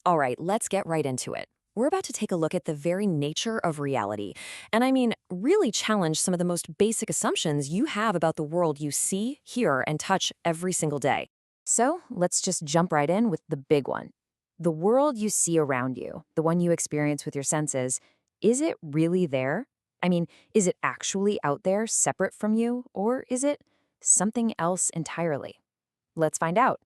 All right, let's get right into it. We're about to take a look at the very nature of reality, and I mean, really challenge some of the most basic assumptions you have about the world you see, hear, and touch every single day. So let's just jump right in with the big one. The world you see around you, the one you experience with your senses, is it really there? I mean, is it actually out there separate from you, or is it something else entirely? Let's find out.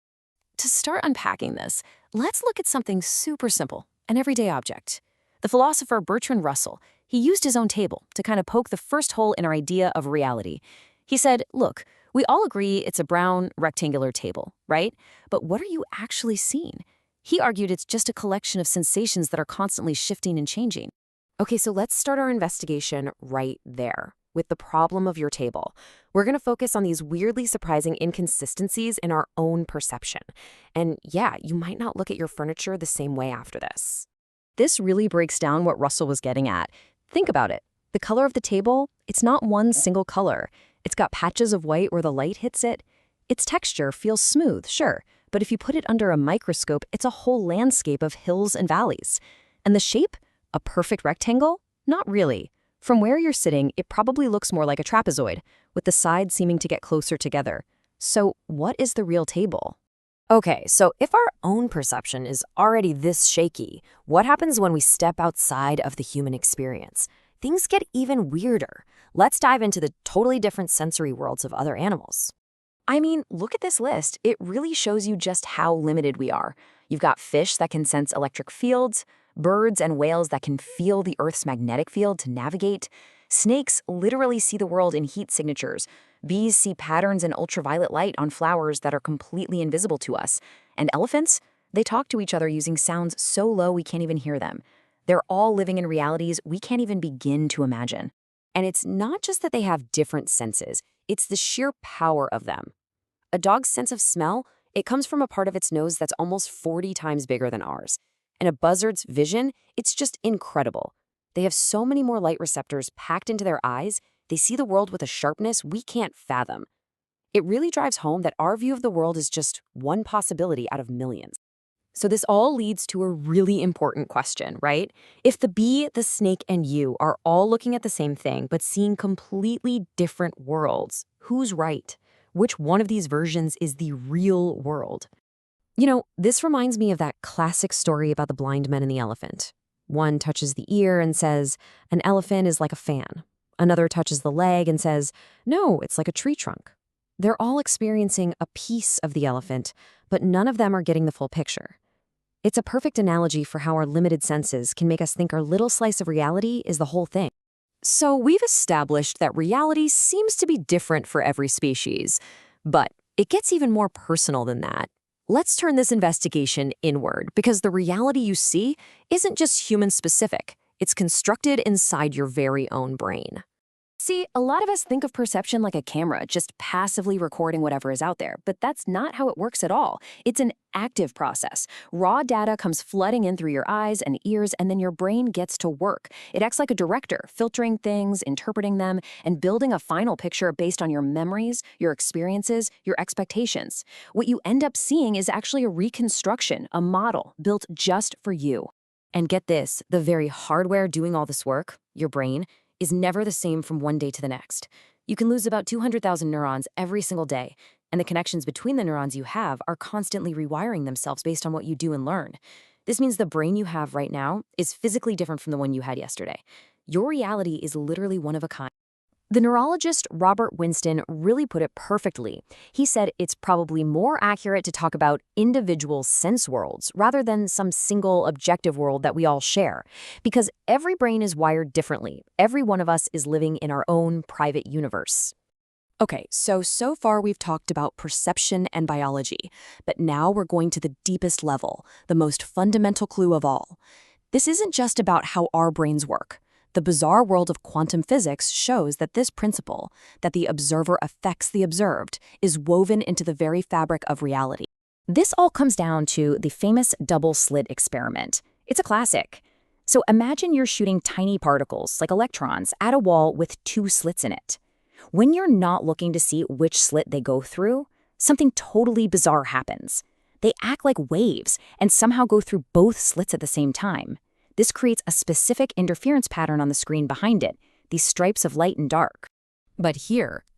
To start unpacking this, let's look at something super simple, an everyday object. The philosopher Bertrand Russell, he used his own table to kind of poke the first hole in our idea of reality. He said, look, we all agree it's a brown, rectangular table, right? But what are you actually seeing? He argued it's just a collection of sensations that are constantly shifting and changing. Okay, so let's start our investigation right there, with the problem of your table. We're going to focus on these weirdly surprising inconsistencies in our own perception. And yeah, you might not look at your furniture the same way after this. This really breaks down what Russell was getting at. Think about it. The color of the table, it's not one single color. It's got patches of white where the light hits it. Its texture feels smooth, sure, but if you put it under a microscope, it's a whole landscape of hills and valleys. And the shape? A perfect rectangle? Not really. From where you're sitting, it probably looks more like a trapezoid, with the sides seeming to get closer together. So what is the real table? Okay, so if our own perception is already this shaky, what happens when we step outside of the human experience? Things get even weirder. Let's dive into the totally different sensory worlds of other animals. I mean, look at this list. It really shows you just how limited we are. You've got fish that can sense electric fields, birds and whales that can feel the Earth's magnetic field to navigate. Snakes literally see the world in heat signatures. Bees see patterns in ultraviolet light on flowers that are completely invisible to us. And elephants? They talk to each other using sounds so low we can't even hear them. They're all living in realities we can't even begin to imagine. And it's not just that they have different senses, it's the sheer power of them. A dog's sense of smell, it comes from a part of its nose that's almost 40 times bigger than ours. And a buzzard's vision, it's just incredible. They have so many more light receptors packed into their eyes, they see the world with a sharpness we can't fathom. It really drives home that our view of the world is just one possibility out of millions. So this all leads to a really important question, right? If the bee, the snake, and you are all looking at the same thing but seeing completely different worlds, who's right? Which one of these versions is the real world? You know, this reminds me of that classic story about the blind men and the elephant. One touches the ear and says, an elephant is like a fan. Another touches the leg and says, no, it's like a tree trunk. They're all experiencing a piece of the elephant, but none of them are getting the full picture. It's a perfect analogy for how our limited senses can make us think our little slice of reality is the whole thing. So we've established that reality seems to be different for every species, but it gets even more personal than that. Let's turn this investigation inward, because the reality you see isn't just human-specific. It's constructed inside your very own brain. See, a lot of us think of perception like a camera, just passively recording whatever is out there, but that's not how it works at all. It's an active process. Raw data comes flooding in through your eyes and ears, and then your brain gets to work. It acts like a director, filtering things, interpreting them, and building a final picture based on your memories, your experiences, your expectations. What you end up seeing is actually a reconstruction, a model built just for you. And get this, the very hardware doing all this work, your brain, is never the same from one day to the next. You can lose about 200,000 neurons every single day, and the connections between the neurons you have are constantly rewiring themselves based on what you do and learn. This means the brain you have right now is physically different from the one you had yesterday. Your reality is literally one of a kind. The neurologist Robert Winston really put it perfectly. He said it's probably more accurate to talk about individual sense worlds rather than some single objective world that we all share. Because every brain is wired differently. Every one of us is living in our own private universe. Okay, so far we've talked about perception and biology, but now we're going to the deepest level, the most fundamental clue of all. This isn't just about how our brains work. The bizarre world of quantum physics shows that this principle, that the observer affects the observed, is woven into the very fabric of reality. This all comes down to the famous double-slit experiment. It's a classic. So imagine you're shooting tiny particles, like electrons, at a wall with two slits in it. When you're not looking to see which slit they go through, something totally bizarre happens. They act like waves and somehow go through both slits at the same time. This creates a specific interference pattern on the screen behind it, these stripes of light and dark. But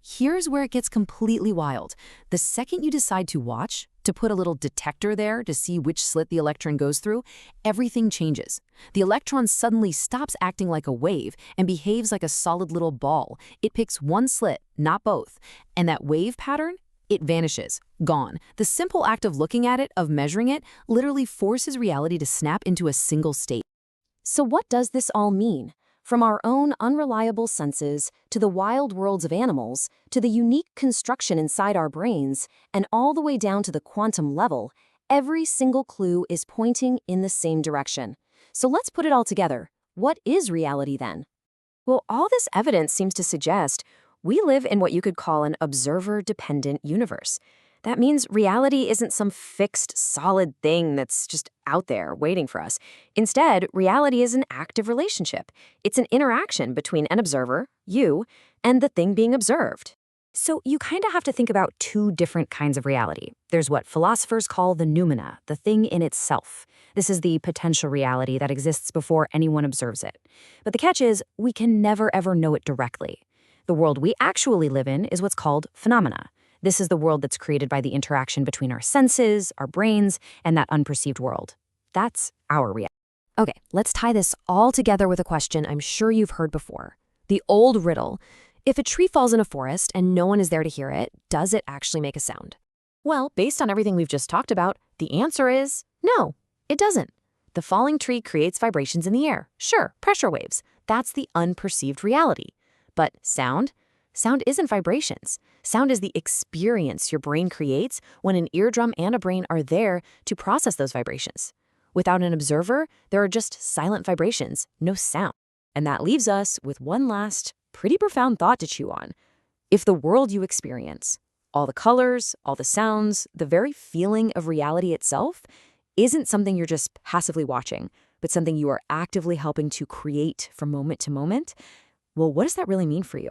here's where it gets completely wild. The second you decide to watch, to put a little detector there to see which slit the electron goes through, everything changes. The electron suddenly stops acting like a wave and behaves like a solid little ball. It picks one slit, not both. And that wave pattern, it vanishes, gone. The simple act of looking at it, of measuring it, literally forces reality to snap into a single state. So what does this all mean? From our own unreliable senses, to the wild worlds of animals, to the unique construction inside our brains, and all the way down to the quantum level, every single clue is pointing in the same direction. So let's put it all together. What is reality then? Well, all this evidence seems to suggest we live in what you could call an observer-dependent universe. That means reality isn't some fixed, solid thing that's just out there waiting for us. Instead, reality is an active relationship. It's an interaction between an observer, you, and the thing being observed. So you kind of have to think about two different kinds of reality. There's what philosophers call the noumena, the thing in itself. This is the potential reality that exists before anyone observes it. But the catch is, we can never ever know it directly. The world we actually live in is what's called phenomena. This is the world that's created by the interaction between our senses, our brains, and that unperceived world. That's our reality. Okay, let's tie this all together with a question I'm sure you've heard before. The old riddle: if a tree falls in a forest and no one is there to hear it, does it actually make a sound? Well, based on everything we've just talked about, the answer is no, it doesn't. The falling tree creates vibrations in the air. Sure, pressure waves. That's the unperceived reality. But sound? Sound isn't vibrations. Sound is the experience your brain creates when an eardrum and a brain are there to process those vibrations. Without an observer, there are just silent vibrations, no sound. And that leaves us with one last, pretty profound thought to chew on. If the world you experience, all the colors, all the sounds, the very feeling of reality itself, isn't something you're just passively watching, but something you are actively helping to create from moment to moment, well, what does that really mean for you?